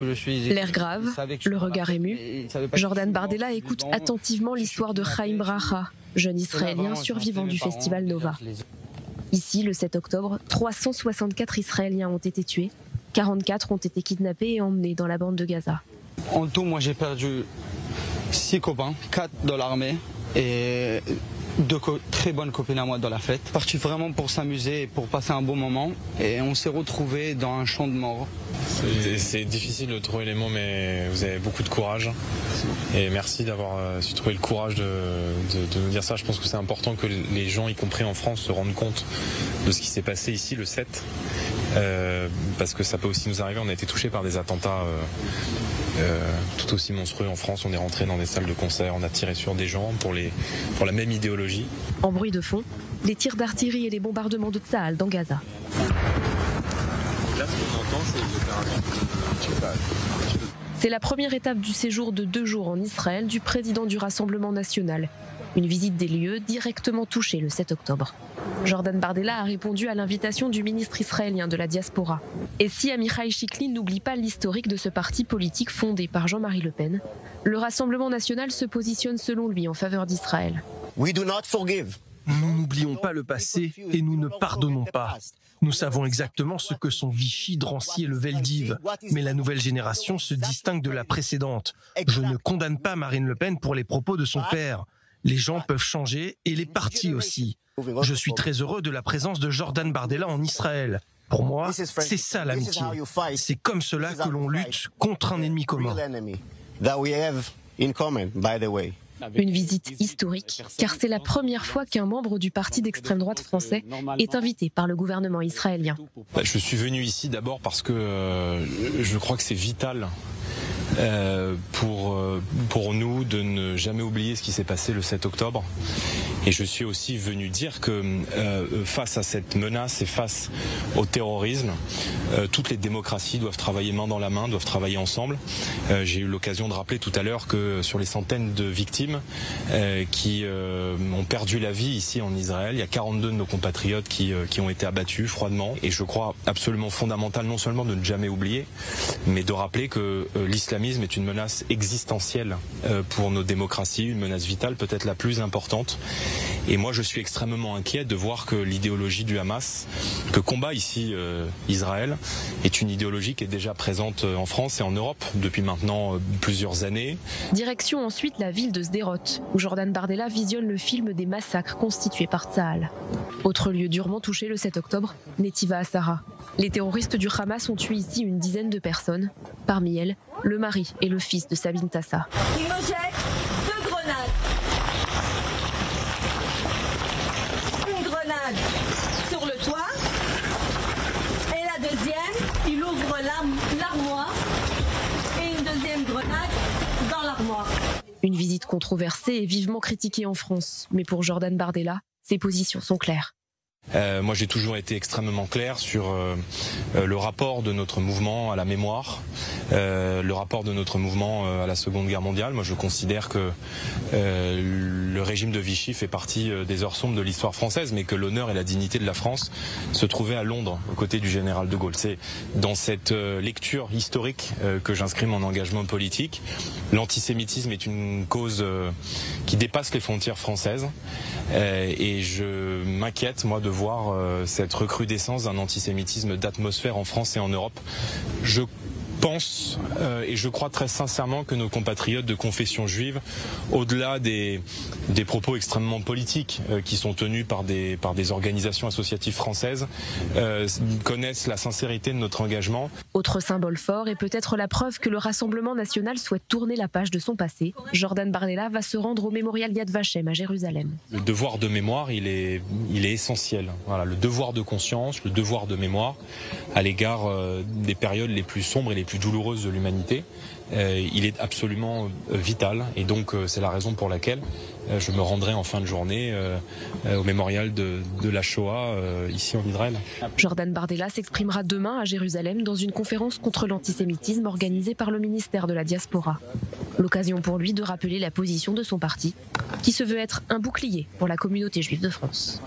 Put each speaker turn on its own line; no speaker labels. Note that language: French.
L'air grave, le regard ému, Jordan Bardella écoute attentivement l'histoire de Chaim Bracha, jeune Israélien survivant du festival Nova. Ici, le 7 octobre, 364 Israéliens ont été tués, 44 ont été kidnappés et emmenés dans la bande de Gaza.
En tout, moi j'ai perdu 6 copains, 4 dans l'armée et 2 très bonnes copines à moi dans la fête. Parti vraiment pour s'amuser et pour passer un bon moment et on s'est retrouvés dans un champ de mort.
C'est difficile de trouver les mots, mais vous avez beaucoup de courage et merci d'avoir su trouver le courage de nous dire ça. Je pense que c'est important que les gens, y compris en France, se rendent compte de ce qui s'est passé ici le 7 parce que ça peut aussi nous arriver. On a été touchés par des attentats tout aussi monstrueux en France. On est rentré dans des salles de concert, on a tiré sur des gens pour la même idéologie.
En bruit de fond, les tirs d'artillerie et les bombardements de Tsahal dans Gaza.
Là, ce qu'on entend, c'est l'opération.
C'est la première étape du séjour de 2 jours en Israël du président du Rassemblement national. Une visite des lieux directement touchés le 7 octobre. Jordan Bardella a répondu à l'invitation du ministre israélien de la diaspora. Et si Amichai Shikli n'oublie pas l'historique de ce parti politique fondé par Jean-Marie Le Pen, le Rassemblement national se positionne selon lui en faveur d'Israël.
We do not forgive.
Nous n'oublions pas le passé et nous ne pardonnons pas. Nous savons exactement ce que sont Vichy, Drancy et le Veldiv. Mais la nouvelle génération se distingue de la précédente. Je ne condamne pas Marine Le Pen pour les propos de son père. Les gens peuvent changer et les partis aussi. Je suis très heureux de la présence de Jordan Bardella en Israël. Pour moi, c'est ça l'amitié. C'est comme cela que l'on lutte contre un ennemi commun.
Une visite historique, car c'est la première fois qu'un membre du parti d'extrême droite français est invité par le gouvernement israélien.
Je suis venu ici d'abord parce que je crois que c'est vital pour nous de ne jamais oublier ce qui s'est passé le 7 octobre. Et je suis aussi venu dire que face à cette menace et face au terrorisme, toutes les démocraties doivent travailler main dans la main, doivent travailler ensemble. J'ai eu l'occasion de rappeler tout à l'heure que sur les centaines de victimes qui ont perdu la vie ici en Israël, il y a 42 de nos compatriotes qui ont été abattus froidement. Et je crois absolument fondamental non seulement de ne jamais oublier, mais de rappeler que l'islamisme est une menace existentielle pour nos démocraties, une menace vitale, peut-être la plus importante. Et moi, je suis extrêmement inquiet de voir que l'idéologie du Hamas, que combat ici Israël, est une idéologie qui est déjà présente en France et en Europe depuis maintenant plusieurs années.
Direction ensuite la ville de Sderot, où Jordan Bardella visionne le film des massacres constitués par Tsahal. Autre lieu durement touché le 7 octobre, Netiva Asara. Les terroristes du Hamas ont tué ici une dizaine de personnes, parmi elles le mari et le fils de Sabine Tassa.
Il me jette 2 grenades. Une grenade sur le toit et la deuxième, il ouvre l'armoire et une deuxième grenade dans l'armoire.
Une visite controversée et vivement critiquée en France, mais pour Jordan Bardella, ses positions sont claires.
Moi, j'ai toujours été extrêmement clair sur le rapport de notre mouvement à la mémoire, le rapport de notre mouvement à la Seconde Guerre mondiale. Moi, je considère que le régime de Vichy fait partie des heures sombres de l'histoire française, mais que l'honneur et la dignité de la France se trouvaient à Londres, aux côtés du général de Gaulle. C'est dans cette lecture historique que j'inscris mon engagement politique. L'antisémitisme est une cause qui dépasse les frontières françaises, et je m'inquiète, moi, de voir cette recrudescence d'un antisémitisme d'atmosphère en France et en Europe. Je pense et je crois très sincèrement que nos compatriotes de confession juive, au-delà des propos extrêmement politiques qui sont tenus par des organisations associatives françaises, connaissent la sincérité de notre engagement.
Autre symbole fort et peut-être la preuve que le Rassemblement national souhaite tourner la page de son passé, Jordan Bardella va se rendre au mémorial Yad Vashem à Jérusalem.
Le devoir de mémoire, il est essentiel. Voilà, le devoir de conscience, le devoir de mémoire à l'égard des périodes les plus sombres et les plus douloureuse de l'humanité, il est absolument vital et donc c'est la raison pour laquelle je me rendrai en fin de journée au mémorial de la Shoah ici en Israël.
Jordan Bardella s'exprimera demain à Jérusalem dans une conférence contre l'antisémitisme organisée par le ministère de la Diaspora. L'occasion pour lui de rappeler la position de son parti, qui se veut être un bouclier pour la communauté juive de France.